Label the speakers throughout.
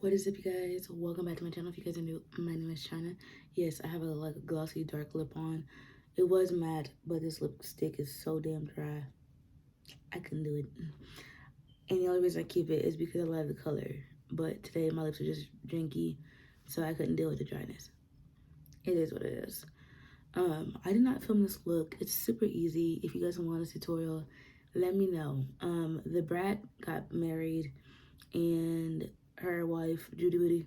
Speaker 1: What is up, you guys? Welcome back to my channel. If you guys are new, my name is China. Yes, I have a glossy dark lip on. It was matte, but this lipstick is so damn dry. I couldn't do it. And the only reason I keep it is because I love the color. But today my lips are just drinky, so I couldn't deal with the dryness. It is what it is. I did not film this look. It's super easy. If you guys want a tutorial, let me know. The brat got married, and her wife, Huda Beauty,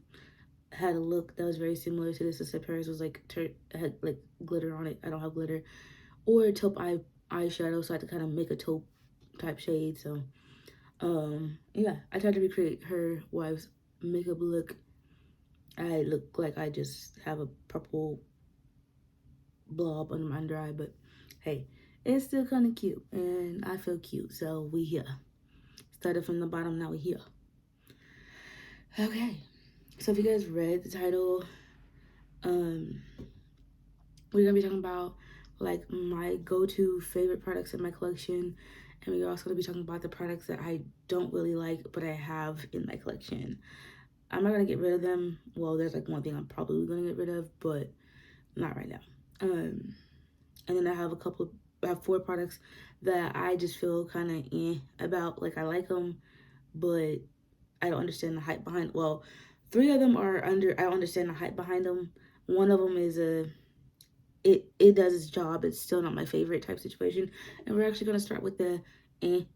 Speaker 1: had a look that was very similar to this, except hers was like had like glitter on it. I don't have glitter or taupe eyeshadow, so I had to kind of make a taupe type shade. So yeah, I tried to recreate her wife's makeup look. I look like I just have a purple blob under my under eye, but hey, it's still kind of cute, and I feel cute, so we here. Started from the bottom, now we here. Okay, so if you guys read the title, we're gonna be talking about like my go-to favorite products in my collection, and we're also gonna be talking about the products that I don't really like but I have in my collection. I'm not gonna get rid of them. Well, there's like one thing I'm probably gonna get rid of, but not right now. And then I have four products that I just feel kind of about. Like I like them, but I don't understand the hype behind. Well, three of them are under. I don't understand the hype behind them. One of them is it does its job. It's still not my favorite type situation. And we're actually gonna start with the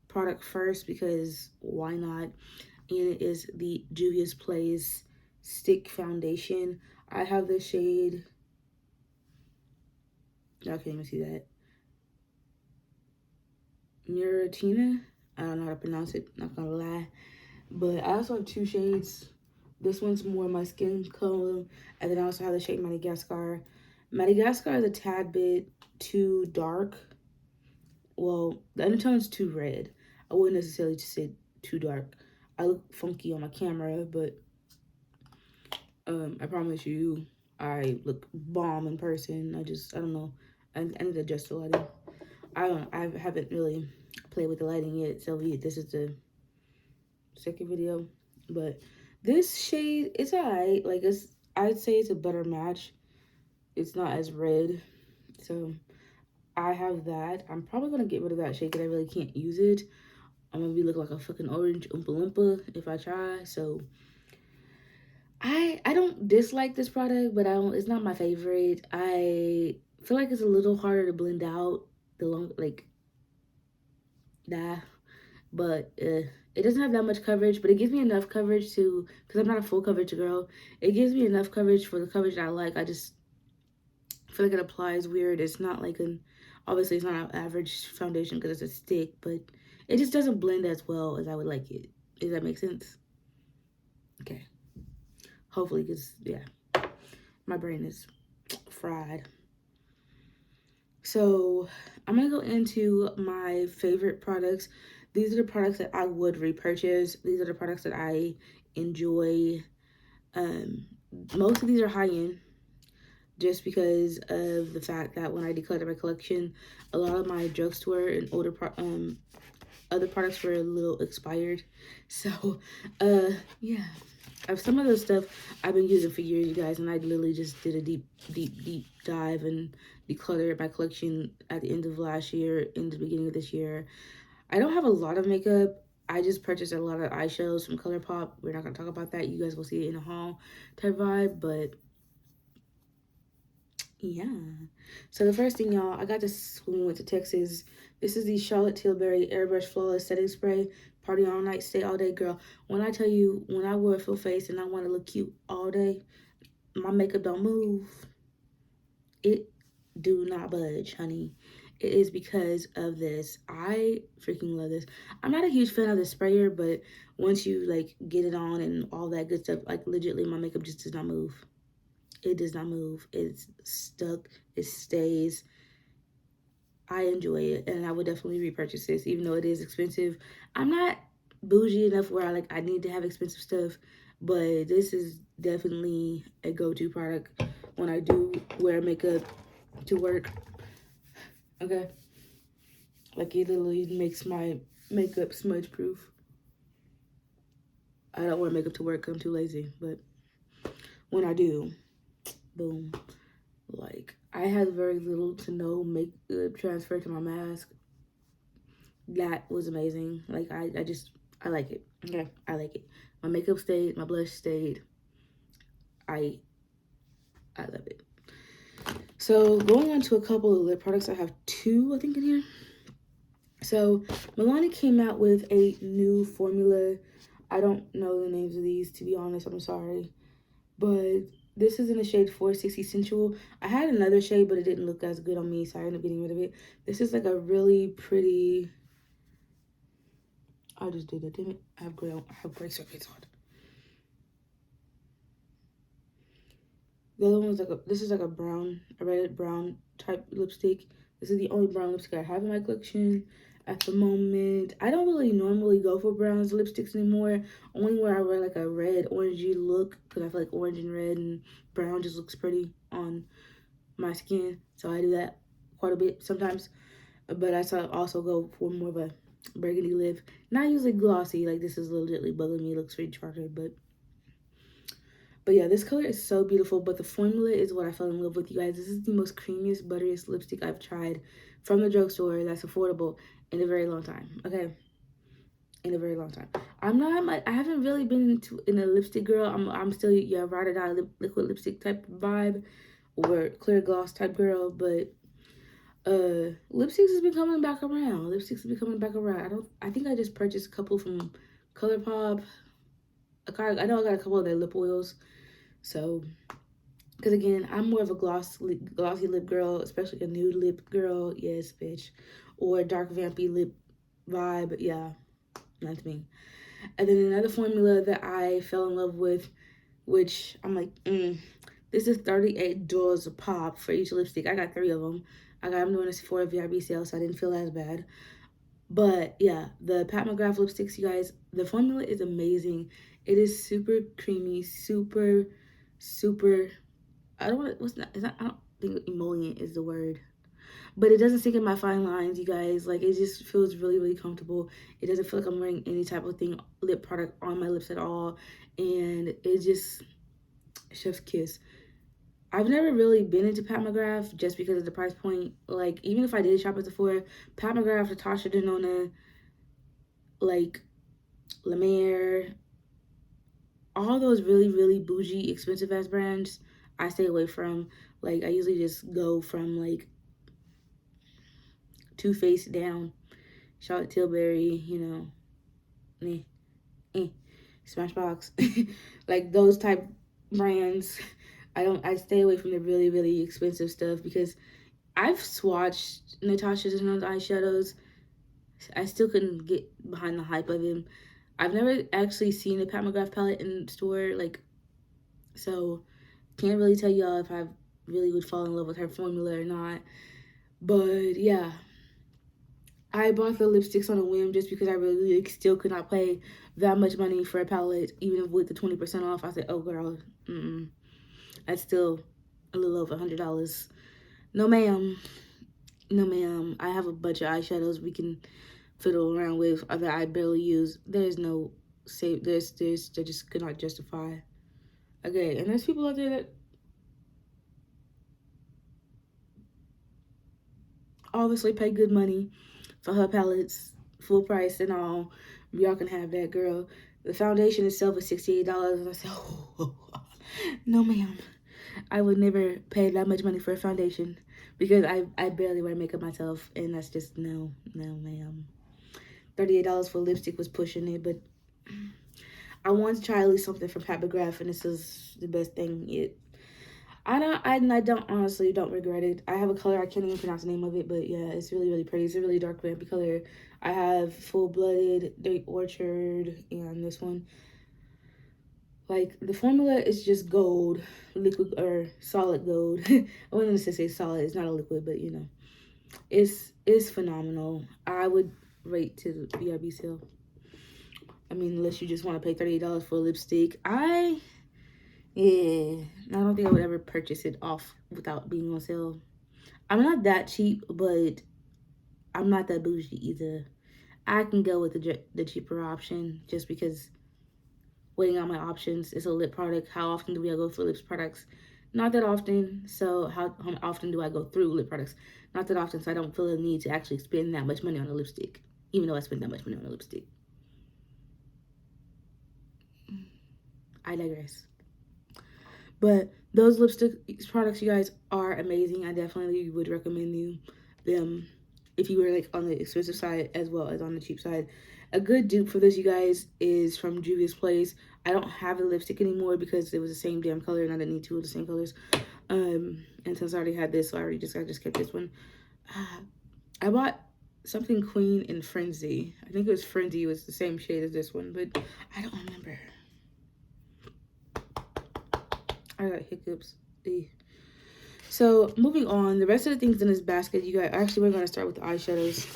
Speaker 1: product first because why not? And it is the Juvia's Place Stick Foundation. I have the shade. Y'all can't even see that. Muratina. I don't know how to pronounce it. Not gonna lie. But I also have two shades. This one's more my skin color, and then I also have the shade Madagascar. Madagascar is a tad bit too dark. Well, the undertone's too red. I wouldn't necessarily just say too dark. I look funky on my camera, but I promise you, I look bomb in person. I don't know. I need to adjust the lighting. I haven't really played with the lighting yet, so this is the second video. But this shade, it's alright. Like I'd say it's a better match. It's not as red, so I have that. I'm probably gonna get rid of that shade because I really can't use it. I'm gonna be looking like a fucking orange Oompa Loompa if I try. So I don't dislike this product, but it's not my favorite. I feel like it's a little harder to blend out the long but it doesn't have that much coverage, but it gives me enough coverage to, because I'm not a full coverage girl, it gives me enough coverage for the coverage that I like. I just feel like it applies weird. It's not like obviously it's not an average foundation because it's a stick, but it just doesn't blend as well as I would like it. Does that make sense? Okay. Hopefully, because, yeah, my brain is fried. So I'm going to go into my favorite products. These are the products that I would repurchase. These are the products that I enjoy. Most of these are high-end just because of the fact that when I decluttered my collection, a lot of my drugstore and other products were a little expired. So, yeah. Some of the stuff I've been using for years, you guys, and I literally just did a deep dive and decluttered my collection at the end of last year, in the beginning of this year. I don't have a lot of makeup. I just purchased a lot of eyeshadows from ColourPop. We're not going to talk about that. You guys will see it in a haul type vibe, but yeah. So the first thing, y'all, I got this when we went to Texas. This is the Charlotte Tilbury Airbrush Flawless Setting Spray. Party all night, stay all day, girl. When I tell you, when I wear a full face and I want to look cute all day, my makeup don't move. It do not budge, honey. It is because of this. I freaking love this. I'm not a huge fan of the sprayer, but once you like get it on and all that good stuff, like legitimately my makeup just does not move. It does not move. It's stuck. It stays. I enjoy it, and I would definitely repurchase this, even though it is expensive. I'm not bougie enough where I need to have expensive stuff, but this is definitely a go-to product when I do wear makeup to work. Okay, like it literally makes my makeup smudge proof. I don't wear makeup to work. I'm too lazy. But when I do, boom. Like, I had very little to no makeup transfer to my mask. That was amazing. Like, I like it. Okay, I like it. My makeup stayed. My blush stayed. I love it. So, going on to a couple of lip products. I have two, I think, in here. So, Milani came out with a new formula. I don't know the names of these, to be honest. I'm sorry. But this is in the shade 460 Sensual. I had another shade, but it didn't look as good on me, so I ended up getting rid of it. This is like a really pretty... I just did it, didn't it? I have gray circuits on. The other one's like this is like a red brown type lipstick. This is the only brown lipstick I have in my collection at the moment. I don't really normally go for browns lipsticks anymore. Only where I wear like a red orangey look, because I feel like orange and red and brown just looks pretty on my skin. So I do that quite a bit sometimes. But I also go for more of a burgundy lip. Not usually glossy, like this is legitimately bugging me. It looks pretty chocolate, but yeah, this color is so beautiful, but the formula is what I fell in love with, you guys. This is the most creamiest, butteriest lipstick I've tried from the drugstore that's affordable in a very long time, okay? In a very long time. I haven't really been in a lipstick girl. I'm still, yeah, ride or die liquid lipstick type vibe or clear gloss type girl, but lipsticks has been coming back around. I think I just purchased a couple from ColourPop. I know I got a couple of their lip oils. So, because again, I'm more of a glossy lip girl, especially a nude lip girl. Yes, bitch. Or a dark vampy lip vibe. Yeah, that's me. And then another formula that I fell in love with, which I'm like, this is $38 a pop for each lipstick. I got 3 of them. I got them doing a Sephora VIB sale, so I didn't feel as bad. But yeah, the Patmograph lipsticks, you guys, the formula is amazing. It is super creamy, super, I don't think emollient is the word. But it doesn't sink in my fine lines, you guys. Like, it just feels really, really comfortable. It doesn't feel like I'm wearing any type of lip product on my lips at all. And it just, chef's kiss. I've never really been into Patmograph just because of the price point. Like, even if I did shop at Sephora, Patmograph, Natasha Denona, like, La Mer, all those really, really bougie, expensive ass brands, I stay away from. Like, I usually just go from, like, Too Faced down. Charlotte Tilbury, you know, Smashbox. Like, those type brands. I stay away from the really, really expensive stuff because I've swatched Natasha Denona's eyeshadows. I still couldn't get behind the hype of him. I've never actually seen a Patmograph palette in the store, like, so can't really tell y'all if I really would fall in love with her formula or not. But yeah, I bought the lipsticks on a whim just because I really still could not pay that much money for a palette, even with the 20% off. I said, oh girl, that's still a little over $100. No ma'am, no ma'am. I have a bunch of eyeshadows we can fiddle around with that I barely use. There's no save. They just could not justify. Okay, and there's people out there that obviously pay good money for her palettes, full price and all. Y'all can have that, girl. The foundation itself is $68, and I said, oh, no ma'am. I would never pay that much money for a foundation because I barely wear makeup myself, and that's just no ma'am. $38 for lipstick was pushing it, but I wanted to try at least something from Patmograph, and this is the best thing yet. I don't honestly don't regret it. I have a color, I can't even pronounce the name of it, but yeah, it's really, really pretty. It's a really dark vampy color. I have Full Blooded, Date Orchard, and this one. Like, the formula is just gold, liquid or solid gold. I wasn't gonna say solid, it's not a liquid, but you know, it's phenomenal. I would rate to the VIB sale. I mean, unless you just want to pay $38 for a lipstick. Yeah, I don't think I would ever purchase it off without being on sale. I'm not that cheap, but I'm not that bougie either. I can go with the cheaper option just because weighing out my options. It's a lip product. How often do I go through lip products? Not that often. So how often do I go through lip products? Not that often. So I don't feel the need to actually spend that much money on a lipstick, even though I spend that much money on a lipstick. I digress. But those lipstick products, you guys, are amazing. I definitely would recommend them if you were like on the expensive side as well as on the cheap side. A good dupe for this, you guys, is from Juvia's Place. I don't have the lipstick anymore because it was the same damn color and I didn't need two of the same colors. And since I already had this, so I just kept this one. I bought something Queen and Frenzy. I think it was Frenzy. It was the same shade as this one, but I don't remember. I got hiccups. So moving on, the rest of the things in this basket, you guys, actually we're gonna start with the eyeshadows.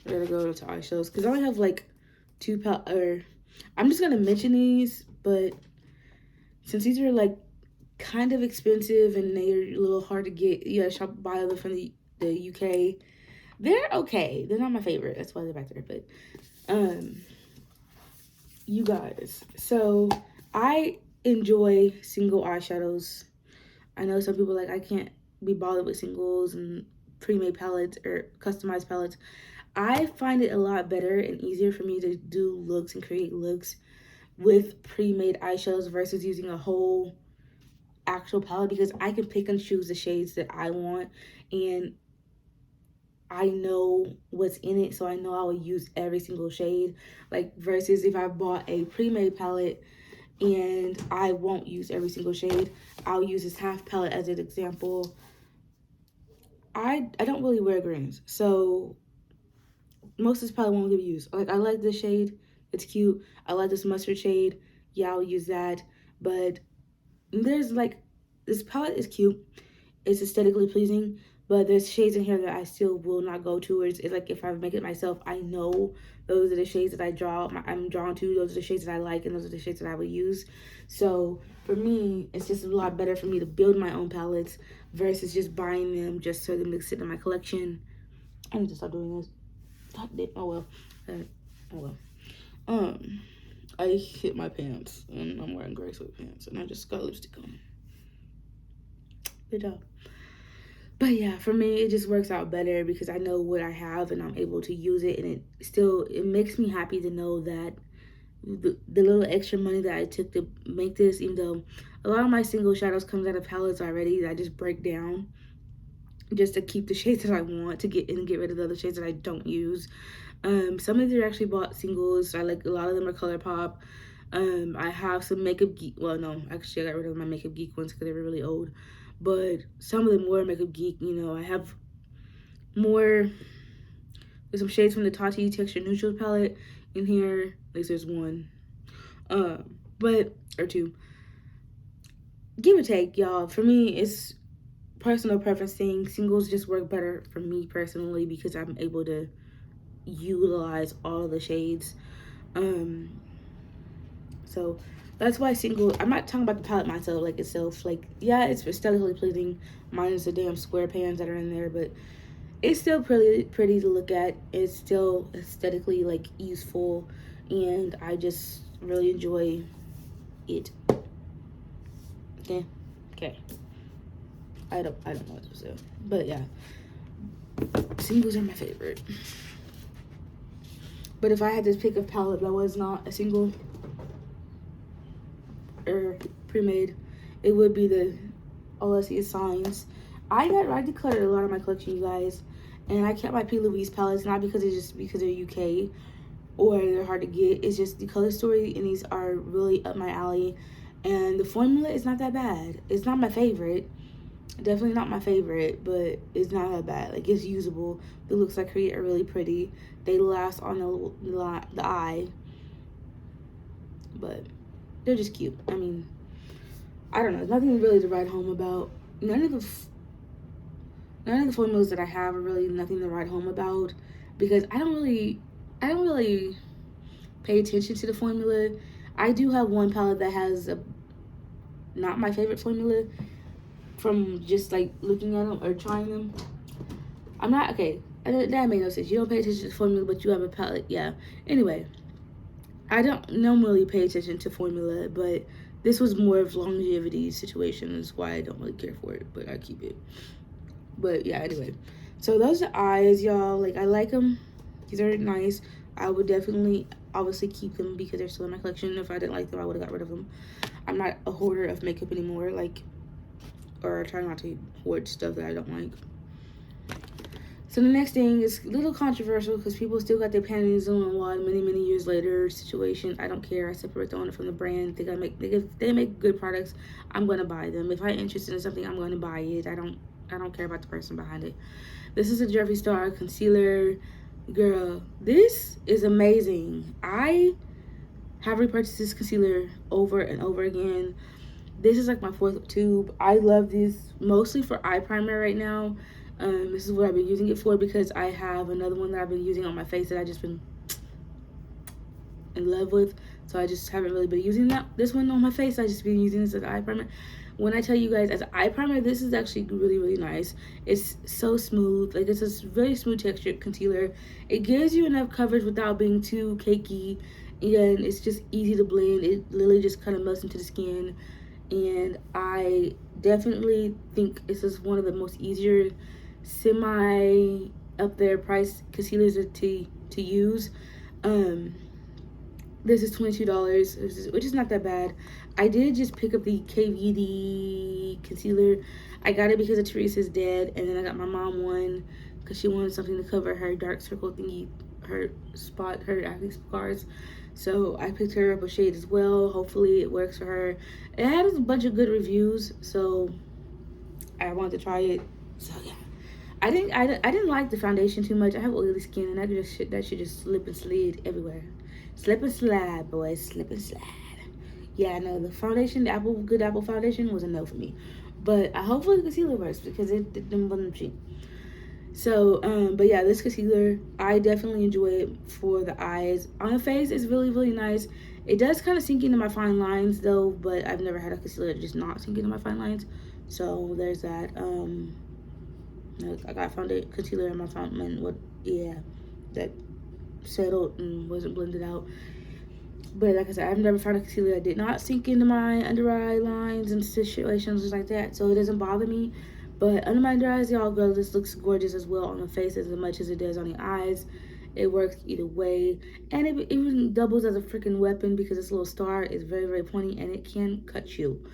Speaker 1: We're gonna go to eyeshadows because I only have like I'm just gonna mention these, but since these are like kind of expensive and they're a little hard to get, you gotta buy them from the UK. They're okay. They're not my favorite. That's why they're back there. But you guys, so I enjoy single eyeshadows. I know some people like I can't be bothered with singles and pre-made palettes or customized palettes. I find it a lot better and easier for me to do looks and create looks with pre-made eyeshadows versus using a whole actual palette, because I can pick and choose the shades that I want and I know what's in it, so I know I will use every single shade. Like versus if I bought a pre-made palette and I won't use every single shade. I'll use this half palette as an example. I don't really wear greens, so most of this palette won't be used. Like I like this shade, it's cute. I like this mustard shade, yeah, I'll use that. But there's like, this palette is cute, it's aesthetically pleasing, but there's shades in here that I still will not go towards. It's like if I make it myself, I know those are the shades that I'm drawn to. Those are the shades that I like, and those are the shades that I would use. So for me, it's just a lot better for me to build my own palettes versus just buying them just so them to sit in my collection. I need to stop doing this. Oh well. Oh well. I hit my pants, and I'm wearing gray sweatpants, and I just got lipstick on. Good job. But yeah, for me, it just works out better because I know what I have and I'm able to use it. And it makes me happy to know that the little extra money that I took to make this, even though a lot of my single shadows comes out of palettes already that I just break down just to keep the shades that I want to get rid of the other shades that I don't use. Some of these are actually bought singles. I like a lot of them are ColourPop. I have some Makeup Geek. Well, no, actually I got rid of my Makeup Geek ones because they were really old. But some of them were Makeup Geek, you know. I have more, there's some shades from the Tati Texture Neutral palette in here. At least there's one. Or two. Give or take, y'all. For me, it's personal preference thing. Singles just work better for me personally because I'm able to utilize all the shades. So that's why single, I'm not talking about the palette myself, like itself. Like, yeah, it's aesthetically pleasing, minus the damn square pans that are in there, but it's still pretty to look at. It's still aesthetically like useful, and I just really enjoy it. Okay. I don't know what to say, but yeah, singles are my favorite. But if I had to pick a palette that was not a single or pre-made, it would be the All I See Is Signs. I decluttered a lot of my collection, you guys, and I kept my P. Louise palettes, not because they're UK or they're hard to get. It's just the color story and these are really up my alley, and the formula is not that bad. It's not my favorite, definitely not my favorite, but it's not that bad. Like, it's usable. The looks I create are really pretty. They last on the eye, but they're just cute. I mean, I don't know. There's nothing really to write home about. None of the formulas that I have are really nothing to write home about because I don't really pay attention to the formula. I do have one palette that has not my favorite formula from just like looking at them or trying them. I'm not, okay, that made no sense. You don't pay attention to the formula, but you have a palette, yeah. Anyway, I don't normally pay attention to formula, but this was more of longevity situation. Is why I don't really care for it, but I keep it. But yeah, anyway. So those are eyes, y'all. Like, I like them. These are nice. I would definitely, obviously, keep them because they're still in my collection. If I didn't like them, I would have got rid of them. I'm not a hoarder of makeup anymore, like, or try not to hoard stuff that I don't like. So the next thing is a little controversial because people still got their panties on one many years later situation. I don't care. I separate the owner from the brand. They make good products. I'm gonna buy them. If I'm interested in something, I'm gonna buy it. I don't care about the person behind it. This is a Jeffree Star concealer. Girl, this is amazing. I have repurchased this concealer over and over again. This is like my 4th tube. I love this mostly for eye primer right now. This is what I've been using it for because I have another one that I've been using on my face that I just been in love with. So I just haven't really been using this one on my face. I just been using this as eye primer. When I tell you guys, as an eye primer, this is actually really nice. It's so smooth. Like, it's a very smooth textured concealer. It gives you enough coverage without being too cakey. And it's just easy to blend. It literally just kind of melts into the skin. And I definitely think this is one of the most easier semi up there price concealers to use. This is $22, which is not that bad. I did just pick up the KVD concealer. I got it because of Teresa's dad, and then I got my mom one because she wanted something to cover her dark circle thingy, her acne scars. So I picked her up a shade as well. Hopefully it works for her. It had a bunch of good reviews, so I wanted to try it. So yeah, I didn't like the foundation too much. I have oily skin, and that shit just slip and slid everywhere. Slip and slide, boys. Slip and slide. Yeah, I know the foundation, the good Apple foundation was a no for me. But hopefully the concealer works because it didn't cheap. So, but yeah, this concealer, I definitely enjoy it for the eyes. On the face, it's really nice. It does kind of sink into my fine lines though, but I've never had a concealer that just not sink into my fine lines. So there's that. I got concealer in my fountain, that settled and wasn't blended out. But like I said, I've never found a concealer that did not sink into my under eye lines and situations like that, so it doesn't bother me. But under my under eyes, y'all, girl, this looks gorgeous as well on the face as much as it does on the eyes. It works either way, and it even doubles as a freaking weapon because this little star is very pointy and it can cut you.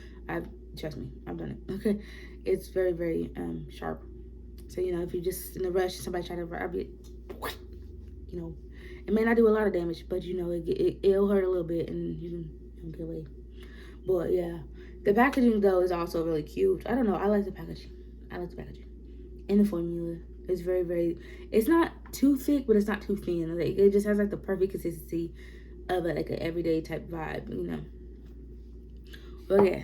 Speaker 1: Trust me, I've done it. Okay, it's very sharp. So you know, if you're just in a rush, somebody try to rob it, you know, it may not do a lot of damage, but you know, it'll hurt a little bit and you can get away. But yeah, the packaging though is also really cute. I don't know, I like the packaging. And the formula is very, it's not too thick, but it's not too thin. Like, it just has like the perfect consistency of like an everyday type vibe, you know. But yeah,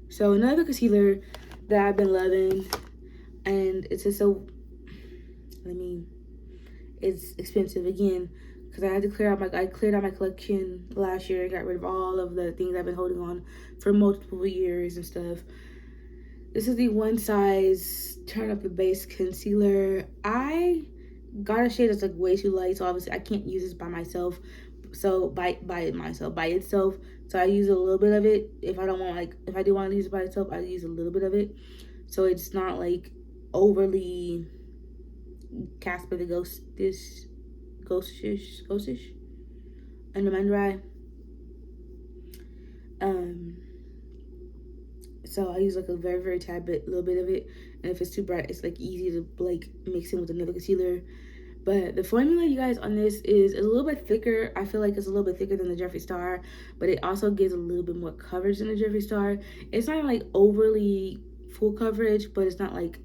Speaker 1: so another concealer that I've been loving, and it's just so, it's expensive again because I had to cleared out my collection last year. I got rid of all of the things I've been holding on for multiple years and stuff. This is the One Size Turn Up the Base concealer. I got a shade that's like way too light, so obviously I can't use this by myself. So by itself. So I use a little bit of it. If I do want to use it by itself, I use a little bit of it. So it's not like overly Casper the ghostish under my under eye. So I use like a very little bit of it, and if it's too bright, it's like easy to like mix in with another concealer. But the formula, you guys, on this is a little bit thicker. I feel like it's a little bit thicker than the Jeffree Star, but it also gives a little bit more coverage than the Jeffree Star. It's not like overly full coverage, but it's not like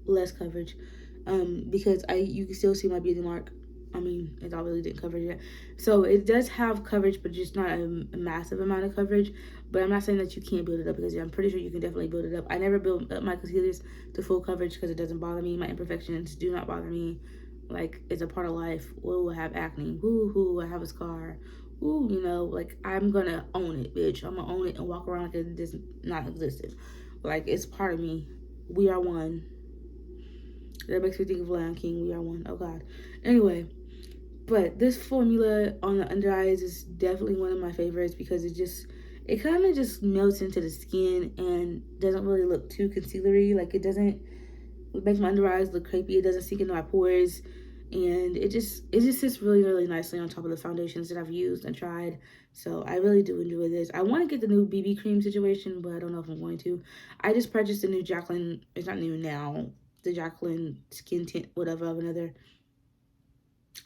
Speaker 1: less coverage. Because you can still see my beauty mark. I mean, it all really didn't cover yet. So it does have coverage, but just not a massive amount of coverage. But I'm not saying that you can't build it up, because I'm pretty sure you can definitely build it up. I never build up my concealers to full coverage because it doesn't bother me. My imperfections do not bother me. Like, it's a part of life. Ooh, I have acne. Ooh, I have a scar. Ooh, you know, like, I'm gonna own it, bitch. I'm gonna own it and walk around like it does not exist. Like, it's part of me. We are one. That makes me think of Lion King. We are one. Oh God. Anyway, But this formula on the under eyes is definitely one of my favorites because it kind of just melts into the skin and doesn't really look too concealery. Like, it doesn't make my under eyes look crepey. It doesn't sink into my pores, and it just sits really, really nicely on top of the foundations that I've used and tried. So I really do enjoy this. I want to get the new BB cream situation, but I don't know if I'm going to. I just purchased the new Jaclyn. It's not new now. The Jaclyn skin tint, whatever, of another.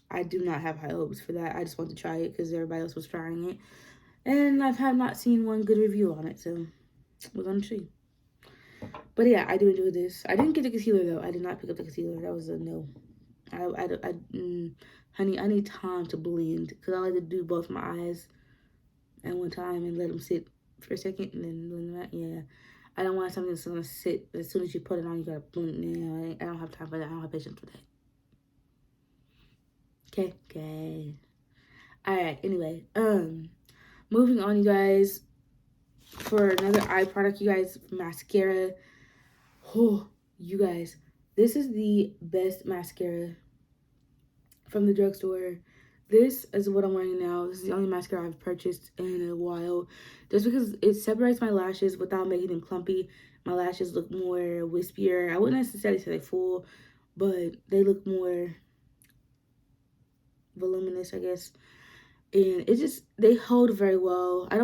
Speaker 1: I do not have high hopes for that. I just want to try it because everybody else was trying it, and I've not seen one good review on it. So we're gonna see. But yeah, I do enjoy this. I didn't get the concealer though. I did not pick up the concealer. That was a no. Honey, I need time to blend because I like to do both my eyes at one time and let them sit for a second and then blend them out. Yeah, I don't want something that's gonna sit as soon as you put it on. You gotta blend it. You I don't have time for that. I don't have patience for that. Okay. All right. Anyway, moving on, you guys. For another eye product, you guys, mascara. Oh, you guys, this is the best mascara from the drugstore. This is what I'm wearing now. This is the only mascara I've purchased in a while. Just because it separates my lashes without making them clumpy. My lashes look more wispier. I wouldn't necessarily say they're full, but they look more voluminous, I guess. And they hold very well. I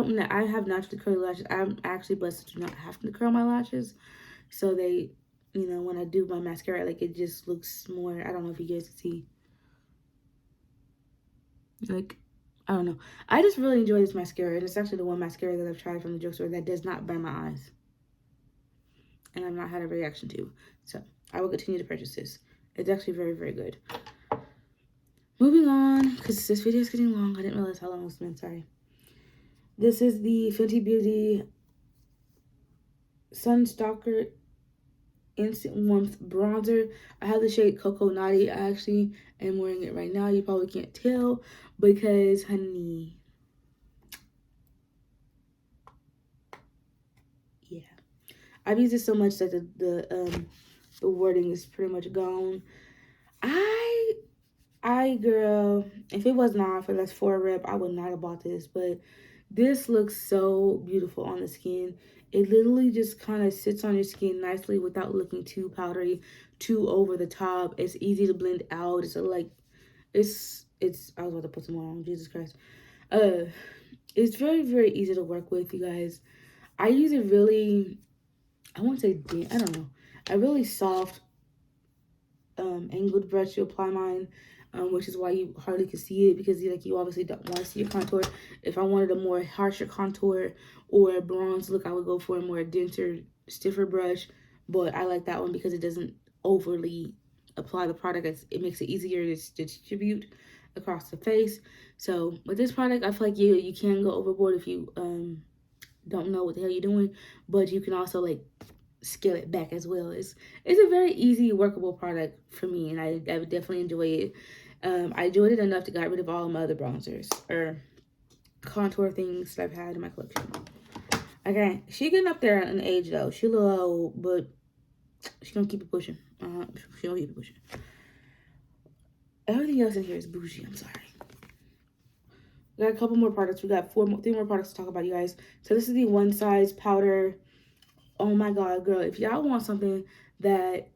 Speaker 1: have naturally curly lashes. I'm actually blessed to not have to curl my lashes. So they, when I do my mascara, like, it just looks more, I don't know if you guys can see. Like, I don't know. I just really enjoy this mascara. And it's actually the one mascara that I've tried from the drugstore that does not burn my eyes. And I've not had a reaction to. So, I will continue to purchase this. It's actually very, very good. Moving on, because this video is getting long. I didn't realize how long it's been. Sorry. This is the Fenty Beauty Sunstalker Instant Warmth Bronzer. I have the shade Cocoa Naughty. I actually am wearing it right now. You probably can't tell because, honey, yeah, I've used it so much that the wording is pretty much gone. Girl, if it was not for that 4 rep, I would not have bought this. But this looks so beautiful on the skin. It literally just kind of sits on your skin nicely without looking too powdery, too over the top. It's easy to blend out. It's like, I was about to put some more on, Jesus Christ. It's very, very easy to work with, you guys. I use a really, I won't say, I don't know, a really soft angled brush to apply mine. Which is why you hardly can see it, because you obviously don't want to see your contour. If I wanted a more harsher contour or a bronze look, I would go for a more denser, stiffer brush. But I like that one because it doesn't overly apply the product. It makes it easier to distribute across the face. So with this product, I feel like you can go overboard if you don't know what the hell you're doing, but you can also like scale it back as well. It's a very easy workable product for me, and I would definitely enjoy it. I enjoyed it enough to get rid of all my other bronzers or contour things that I've had in my collection. Okay, she getting up there in age though. She a little old, but she gonna keep it pushing. She gonna keep it pushing. Everything else in here is bougie. I'm sorry. We got a couple more products. We got 3 more products to talk about, you guys. So this is the One Size powder. Oh my god, girl, if y'all want something that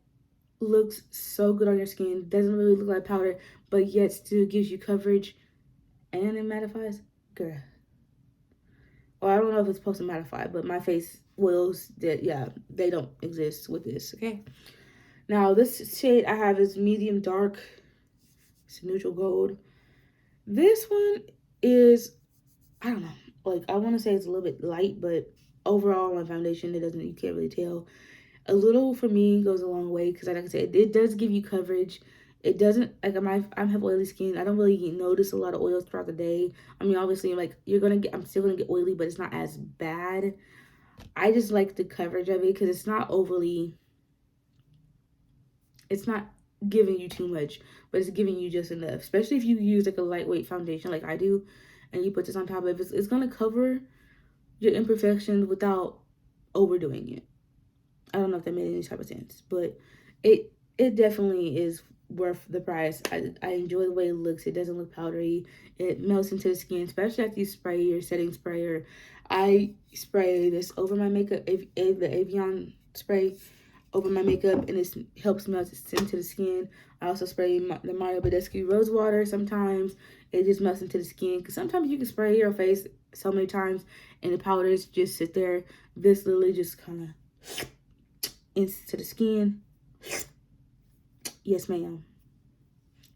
Speaker 1: looks so good on your skin, doesn't really look like powder, but yet still gives you coverage and it mattifies, girl. Well, I don't know if it's supposed to mattify, but my face oils, they don't exist with this, okay? Now, this shade I have is medium dark. It's neutral gold. This one is, I don't know, like, I want to say it's a little bit light, but overall on foundation, you can't really tell. A little for me goes a long way because, like I said, it does give you coverage. It doesn't, like, I have oily skin. I don't really notice a lot of oils throughout the day. I mean, obviously, like, I'm still gonna get oily, but it's not as bad. I just like the coverage of it because it's not giving you too much, but it's giving you just enough. Especially if you use like a lightweight foundation like I do, and you put this on top of it, it's gonna cover your imperfections without overdoing it. I don't know if that made any type of sense, but it definitely is worth the price. I enjoy the way it looks. It doesn't look powdery. It melts into the skin, especially after you spray your setting sprayer. I spray this over my makeup, the Avion spray over my makeup, and it helps melt it into the skin. I also spray the Mario Badescu Rose Water sometimes. It just melts into the skin, because sometimes you can spray your face so many times and the powders just sit there. This literally just kind of into the skin. Yes, ma'am.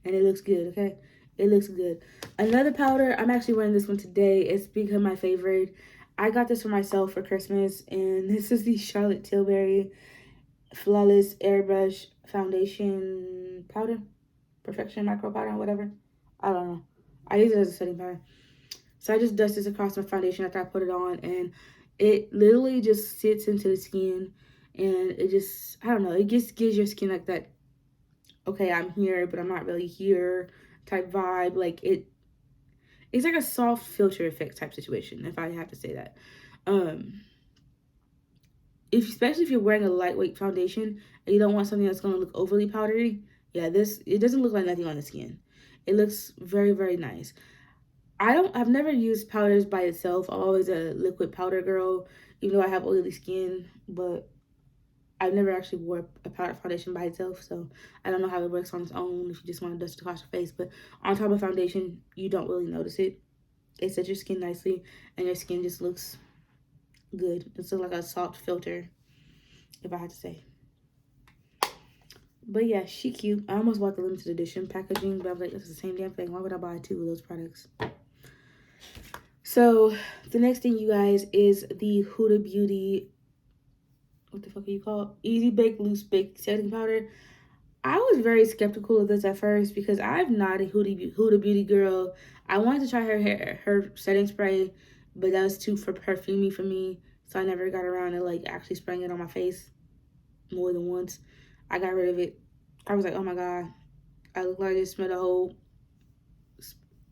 Speaker 1: And it looks good, okay? It looks good. Another powder, I'm actually wearing this one today. It's become my favorite. I got this for myself for Christmas, and this is the Charlotte Tilbury Flawless Airbrush Foundation Powder. Perfection Micro Powder, whatever. I don't know. I use it as a setting powder. So I just dust this across my foundation after I put it on, and it literally just sits into the skin, and it just, I don't know, it just gives your skin like that, okay, I'm here, but I'm not really here type vibe. Like, it's like a soft filter effect type situation, if I have to say that. Especially if you're wearing a lightweight foundation and you don't want something that's going to look overly powdery, yeah, it doesn't look like nothing on the skin. It looks very, very nice. I've never used powders by itself. I'm always a liquid powder girl, even though I have oily skin, but I've never actually wore a powder foundation by itself, so I don't know how it works on its own if you just want to dust it across your face. But on top of foundation, you don't really notice it. It sets your skin nicely, and your skin just looks good. It's like a soft filter, if I had to say. But yeah, she cute. I almost bought the limited edition packaging, but I was like, it's the same damn thing. Why would I buy 2 of those products? So the next thing, you guys, is the Huda Beauty, what the fuck are you called? Easy Bake Loose Bake Setting Powder. I was very skeptical of this at first because I'm not a Huda Beauty girl. I wanted to try her setting spray, but that was too perfumey for me, so I never got around to like actually spraying it on my face more than once. I got rid of it. I was like, oh my god, I look like I just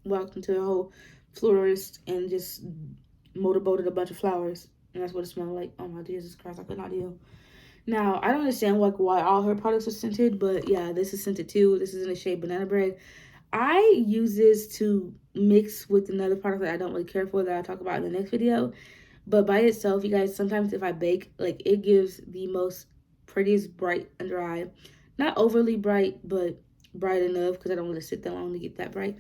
Speaker 1: walked into a whole florist and just motorboated a bunch of flowers, and that's what it smelled like. Oh my Jesus Christ, I could not deal. Now, I don't understand like why all her products are scented, but yeah, this is scented too. This is in the shade Banana Bread. I use this to mix with another product that I don't really care for that I'll talk about in the next video. But by itself, you guys, sometimes if I bake, like, it gives the most prettiest bright under eye. Not overly bright, but bright enough, because I don't want to sit that long to get that bright.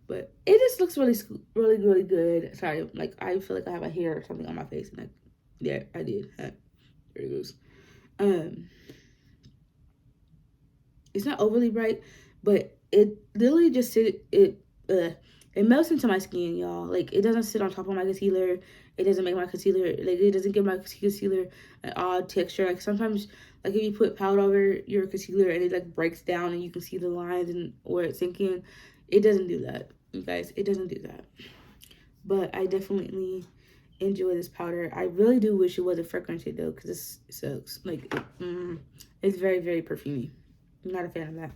Speaker 1: But it just looks really, really, really good. Sorry, like, I feel like I have a hair or something on my face. And yeah, I did. There it goes. It's not overly bright, but it literally just it melts into my skin, y'all. Like, it doesn't sit on top of my concealer. It doesn't make my concealer, like, it doesn't give my concealer an odd texture. Like, sometimes, like, if you put powder over your concealer and it like breaks down and you can see the lines and where it's sinking, it doesn't do that, you guys. It doesn't do that. But I definitely enjoy this powder. I really do wish it wasn't fragranted though, because this sucks. Like, it's very, very perfumey. I'm not a fan of that,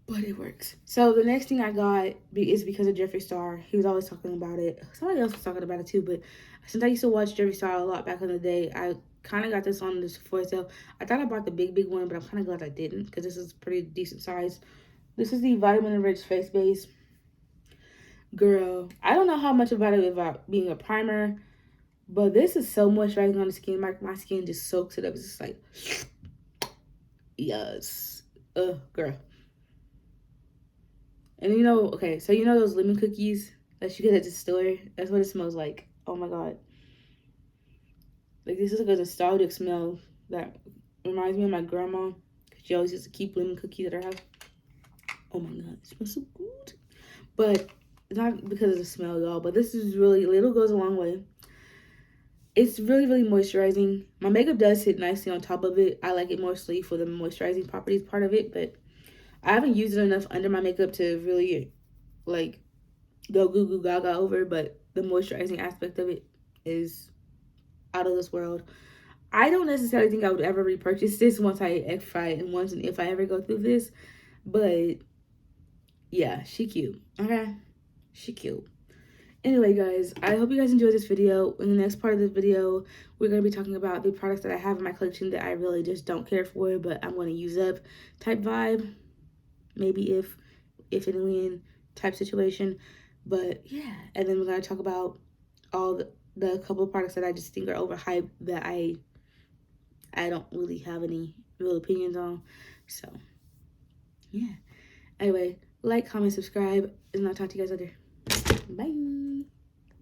Speaker 1: but it works. So the next thing I got is because of Jeffree Star. He was always talking about it. Somebody else was talking about it too, but since I used to watch Jeffree Star a lot back in the day, I kind of got this on this Sephora sale. I thought I bought the big one, but I'm kind of glad I didn't, because this is pretty decent size. This is the Vitamin Rich Face Base. Girl, I don't know how much about it about being a primer, but this is so moisturizing on the skin. My skin just soaks it up. It's just like, yes. Girl. And you know, okay, so you know those lemon cookies that you get at the store? That's what it smells like. Oh my god. Like, this is like a nostalgic smell that reminds me of my grandma. She always used to keep lemon cookies at her house. Oh my god, it smells so good. But not because of the smell, y'all, but this is really, little goes a long way. It's really, really moisturizing. My makeup does sit nicely on top of it. I like it mostly for the moisturizing properties part of it, but I haven't used it enough under my makeup to really, like, go goo goo gaga over, but the moisturizing aspect of it is out of this world. I don't necessarily think I would ever repurchase this once if I ever go through this, but yeah, she cute, okay? She cute. Anyway, guys, I hope you guys enjoyed this video. In the next part of this video, we're going to be talking about the products that I have in my collection that I really just don't care for, but I'm going to use up type vibe. maybe if and when type situation. But yeah, and then we're gonna talk about all the couple of products that I just think are overhyped that I don't really have any real opinions on. So yeah. Anyway, like, comment, subscribe, and I'll talk to you guys later. Bye.